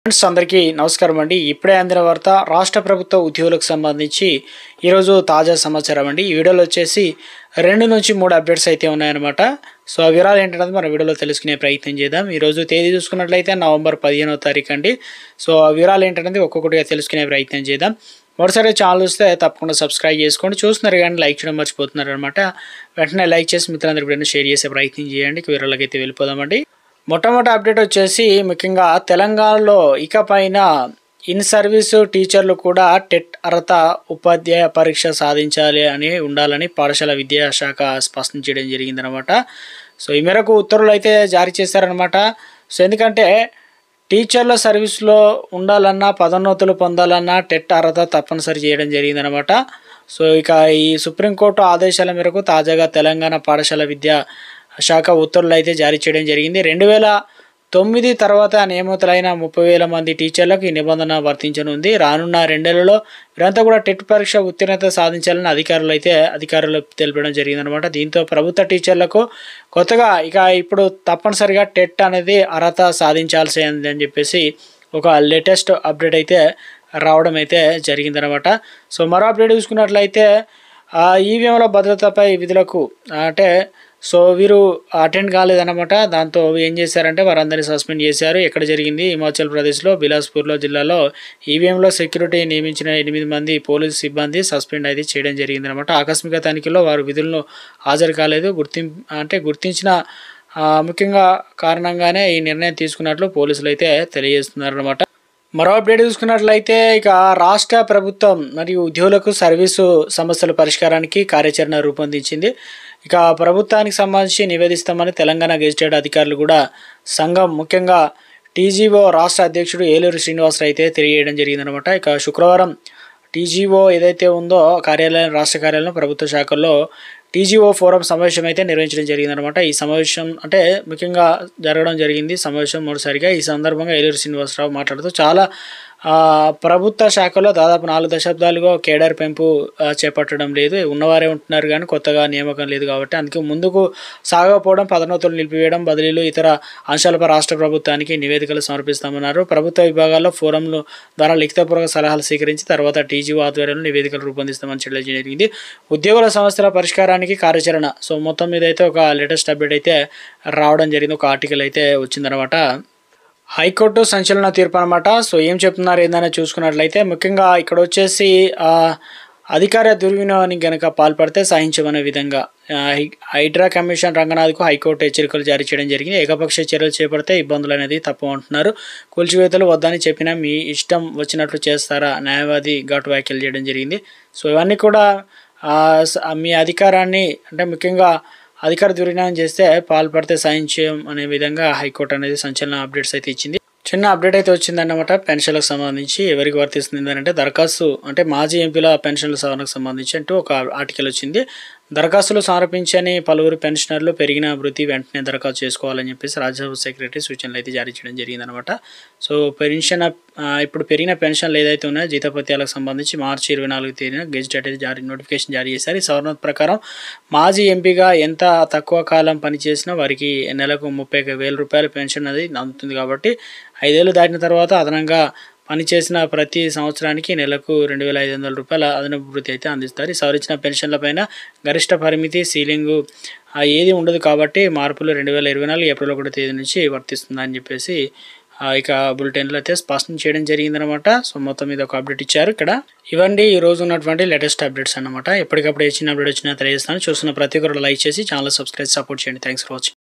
Friends అందరికీ నమస్కారం అండి. ఇప్పుడే అందిన వార్త రాష్ట్ర ప్రభుత్వ ఉద్యోగులకు సంబంధించి ఈరోజు తాజా సమాచారం అండి. ఈ వీడియోలో వచ్చేసి 2 నుంచి 3 అప్డేట్స్ అయితే ఉన్నాయన్నమాట. సో ఆ వివరాలు ఏంటనేది మన వీడియోలో తెలుసుకునే ప్రయత్నం చేద్దాం. ఈరోజు తేదీ చూసుకున్నట్లయితే నవంబర్ 15వ తారీఖు అండి. సో ఆ వివరాలు ఏంటనేది ఒక్కొక్కటిగా తెలుసుకునే ప్రయత్నం చేద్దాం. మొదటిసారి ఛానల్ వస్తే తప్పకుండా సబ్స్క్రైబ్ చేసుకోండి. చూస్తున్నారు కానీ లైక్ చేయడం మర్చిపోతున్నారు అనమాట. వెంటనే లైక్ చేసి మిత్రులందరికీ షేర్ చేసే ప్రయత్నం చేయండి. వివరాలకి అయితే వెళ్ళిపోదామండి. మొట్టమొదటి అప్డేట్ వచ్చేసి ముఖ్యంగా తెలంగాణలో ఇకపైన ఇన్ సర్వీసు టీచర్లు కూడా టెట్ అర్హత ఉపాధ్యాయ పరీక్ష సాధించాలి అని ఉండాలని పాఠశాల విద్యాశాఖ స్పష్టం చేయడం జరిగిందనమాట. సో ఈ మేరకు ఉత్తర్వులు అయితే జారీ చేశారనమాట. సో ఎందుకంటే టీచర్ల సర్వీస్లో ఉండాలన్నా పదోన్నతులు పొందాలన్నా టెట్ అర్హత తప్పనిసరి చేయడం జరిగిందనమాట. సో ఇక ఈ సుప్రీంకోర్టు ఆదేశాల మేరకు తాజాగా తెలంగాణ పాఠశాల విద్యా శాఖ ఉత్తర్వులు అయితే జారీ చేయడం జరిగింది. 2009 తర్వాత నియమితులైన 30,000 మంది టీచర్లకు ఈ నిబంధన వర్తించనుంది. రానున్న 2 నెలల్లో వీరంతా కూడా టెట్ పరీక్ష ఉత్తీర్ణత సాధించాలని అధికారులు తెలపడం జరిగిందనమాట. దీంతో ప్రభుత్వ టీచర్లకు కొత్తగా ఇప్పుడు తప్పనిసరిగా టెట్ అనేది అర్హత సాధించాల్సింది అని చెప్పేసి ఒక లేటెస్ట్ అప్డేట్ అయితే రావడం అయితే జరిగిందనమాట. సో మరో అప్డేట్ చూసుకున్నట్లయితే ఈవీఎంల భద్రతపై విధులకు సో వీరు అటెండ్ కాలేదన్నమాట. దాంతో ఏం చేశారంటే వారందరినీ సస్పెండ్ చేశారు. ఎక్కడ జరిగింది? హిమాచల్ ప్రదేశ్లో బిలాస్పూర్లో జిల్లాలో ఈవీఎంలో సెక్యూరిటీ నియమించిన 8 మంది పోలీసు సిబ్బంది సస్పెండ్ అయితే చేయడం జరిగిందనమాట. ఆకస్మిక తనిఖీలో వారు విధులను హాజరు కాలేదు. గుర్తించిన ముఖ్యంగా కారణంగానే ఈ నిర్ణయం తీసుకున్నట్లు పోలీసులు అయితే తెలియజేస్తున్నారన్నమాట. మరో అప్డేట్ చూసుకున్నట్లయితే రాష్ట్ర ప్రభుత్వం మరియు ఉద్యోగులకు సర్వీసు సమస్యల పరిష్కారానికి కార్యాచరణ రూపొందించింది. ప్రభుత్వానికి సంబంధించి నివేదిస్తామని తెలంగాణ గెజిటెడ్ అధికారులు కూడా సంఘం ముఖ్యంగా టీజీఓ రాష్ట్ర అధ్యక్షుడు ఏలూరు శ్రీనివాసరావు అయితే తెలియజేయడం జరిగిందనమాట. శుక్రవారం టీజీఓ ఏదైతే ఉందో రాష్ట్ర కార్యాలయం ప్రభుత్వ శాఖల్లో టీజీఓ ఫోరం సమావేశం అయితే నిర్వహించడం జరిగిందనమాట. ఈ సమావేశం ముఖ్యంగా జరగడం జరిగింది సమావేశం మొదటిసారిగా. ఈ సందర్భంగా ఏలూరు శ్రీనివాసరావు మాట్లాడుతూ చాలా ప్రభుత్వ శాఖలో దాదాపు 4 దశాబ్దాలుగా కేడర్ పెంపు చేపట్టడం లేదు. ఉన్నవారే ఉంటున్నారు కానీ కొత్తగా నియామకం లేదు కాబట్టి అందుకే ముందుకు సాగకపోవడం, పదోన్నతులు నిలిపివేయడం, బదిలీలు ఇతర అంశాలపై రాష్ట్ర ప్రభుత్వానికి నివేదికలు సమర్పిస్తామన్నారు. ప్రభుత్వ విభాగాల్లో ఫోరంలు ద్వారా లిఖితపూర్వక సలహాలు స్వీకరించి తర్వాత టీజీఓ ఆధ్వర్యంలో నివేదికలు రూపొందిస్తామని చెప్పడం జరిగింది. ఉద్యోగుల సమస్యల పరిష్కారానికి కార్యాచరణ. సో మొత్తం మీద అయితే ఒక లేటెస్ట్ అప్డేట్ అయితే రావడం జరిగింది. ఒక ఆర్టికల్ అయితే వచ్చిందనమాట. హైకోర్టు సంచలన తీర్పు అనమాట. సో ఏం చెప్తున్నారు ఏందని చూసుకున్నట్లయితే ముఖ్యంగా ఇక్కడ వచ్చేసి అధికార దుర్వినియోగానికి గనక పాల్పడితే సహించమనే విధంగా హైడ్రా కమిషన్ రంగనాథ్కు హైకోర్టు హెచ్చరికలు జారీ చేయడం జరిగింది. ఏకపక్ష చర్యలు చేపడితే ఇబ్బందులు అనేది తప్పు అంటున్నారు. కూల్చివేతలు వద్దని చెప్పినా మీ ఇష్టం వచ్చినట్లు చేస్తారా? న్యాయవాది ఘాటు వ్యాఖ్యలు చేయడం జరిగింది. సో ఇవన్నీ కూడా మీ అధికారాన్ని ముఖ్యంగా అధికార దుర్వినియోగం చేస్తే పాల్పడితే సహించం అనే విధంగా హైకోర్టు అనేది సంచలన అప్డేట్స్ అయితే ఇచ్చింది. చిన్న అప్డేట్ అయితే వచ్చిందన్నమాట. పెన్షన్లకు సంబంధించి ఎవరికి వర్తిస్తుంది అంటే దరఖాస్తు మాజీ ఎంపీల పెన్షన్ల సవరణకు సంబంధించి ఒక ఆర్టికల్ వచ్చింది. దరఖాస్తులు సమర్పించని పలువురు పెన్షనర్లు పెరిగిన వృత్తి వెంటనే దరఖాస్తు చేసుకోవాలని చెప్పేసి రాజ్యసభ సెక్రటరీ సూచనలు అయితే జారీ చేయడం జరిగిందనమాట. సో ఇప్పుడు పెరిగిన పెన్షన్లు ఏదైతే ఉన్నాయో జీతపత్యాలకు సంబంధించి మార్చి 24 తేదీన గెజిటెడ్ అయితే నోటిఫికేషన్ జారీ చేశారు. ఈ సవరణ ప్రకారం మాజీ ఎంపీగా ఎంత తక్కువ కాలం పనిచేసినా వారికి నెలకు 30,000 రూపాయల పెన్షన్ అనేది అందుతుంది. కాబట్టి 5 ఏళ్ళు దాటిన తర్వాత అదనంగా పనిచేసిన ప్రతి సంవత్సరానికి నెలకు 2,500 రూపాయల అదనపు వృత్తి అయితే అందిస్తారు. ఈ సవరించిన పెన్షన్లపైన గరిష్ట పరిమితి సీలింగు ఏది ఉండదు కాబట్టి మార్పులు 2024 ఏప్రిల్ 1వ తేదీ నుంచి వర్తిస్తుందని చెప్పేసి బులెటిన్లో అయితే స్పష్టం చేయడం జరిగిందనమాట. సో మొత్తం మీద ఒక అప్డేట్ ఇచ్చారు. ఇవన్నీ ఈ రోజు ఉన్నటువంటి లేటెస్ట్ అప్డేట్స్ అనమాట. ఎప్పటికప్పుడు ఏ చిన్న అప్డేట్ వచ్చినా తెలియజేస్తాను. చూస్తున్న ప్రతి ఒక్కరు లైక్ చేసి ఛానల్ సబ్స్క్రైబ్ సపోర్ట్ చేయండి. Thanks for watching.